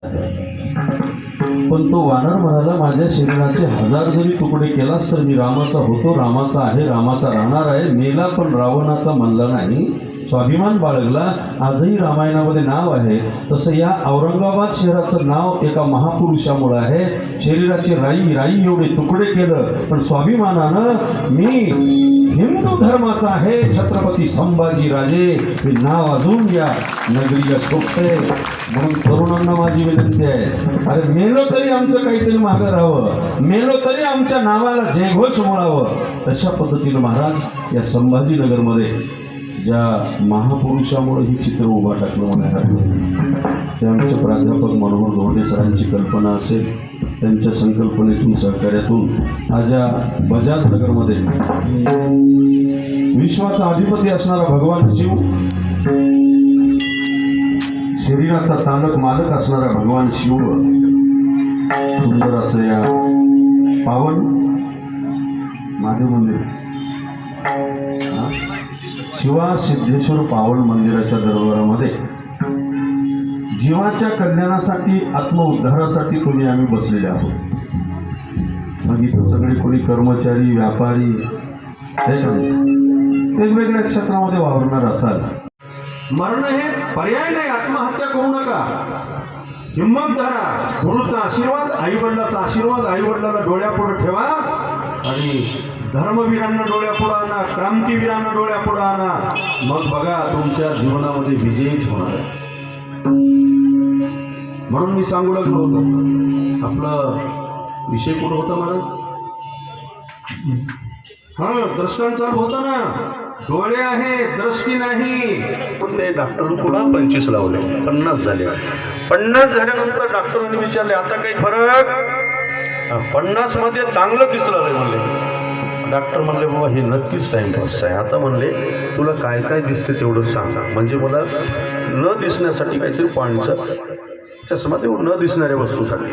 पण तो वानर म्हणाला, माझ्या शरीराचे 1000 जरी तुकडे केलास तर मी रामाचा होतो, रामाचा आहे, रामाचा राहणार आहे. मेला पण रावणाचा म्हणला नाही, स्वाभिमान बाळगला. आजही रामायणामध्ये नाव आहे. तसं या औरंगाबाद शहराचं नाव एका महापुरुषामुळे आहे. शरीराचे राई राई एवढे तुकडे केलं, पण स्वाभिमानानं मी हिंदू धर्माचा आहे, छत्रपती संभाजी राजे हे नाव अजून या नगरीला शोभते. म्हणून तरुणांना माझी विनंती आहे, अरे मेलो तरी आमचं काहीतरी मागं राहावं, मेलो तरी आमच्या नावाला जयघोष म्हणावं. तशा पद्धतीनं महाराज या संभाजीनगरमध्ये ज्या महापुरुषामुळे हे चित्र उभा टाकलं म्हणायला, ते आमचे प्राध्यापक मनोहर धोंडे सरांची कल्पना असेल. त्यांच्या संकल्पनेतून सहकार्यातून आज या बजाजनगरमध्ये विश्वाचा अधिपती असणारा भगवान शिव, शरीराचा चालक मालक असणारा भगवान शिव सुंदर असं या पावन महादेव मंदिर शिवा सिद्धेश्वर पावन मंदिराच्या दरबारामध्ये जीवाच्या कल्याणासाठी, आत्मउद्धारासाठी तुम्ही आम्ही बसलेले आहोत. मग इथं सगळे कोणी कर्मचारी, व्यापारी वेगवेगळ्या क्षेत्रामध्ये वावरणार असाल, मरण हे पर्याय नाही. आत्महत्या करू नका, हिंमत धरा. गुरुचा आशीर्वाद, आईवडिलाचा आशीर्वाद, आईवडिलाला डोळ्यापुढे ठेवा आणि धर्मवीरांना डोळ्यापुढे आणा, क्रांतीवीरांना डोळ्यापुढे आणा. मग बघा तुमच्या जीवनामध्ये विजयीच होणार आहे. म्हणून मी सांगू लागलो होतो, आपला विषय कुठं होता महाराज? द्रष्टांचा होता ना, डोळे आहे दृष्टी नाही. ते डॉक्टर पुन्हा 25 लावले, 50 झाले. 50 झाल्यानंतर डॉक्टरांनी विचारले, आता काही फरक? 50 मध्ये चांगलं दिसलं रे म्हणले. डॉक्टर म्हणले, बाबा हे नक्कीच टाइमपास आहे. आता म्हणले, तुला काय काय दिसते तेवढं सांगा, म्हणजे मला न दिसण्यासाठी काहीतरी पाणीचा चष्मा, ते न दिसणाऱ्या वस्तूसाठी.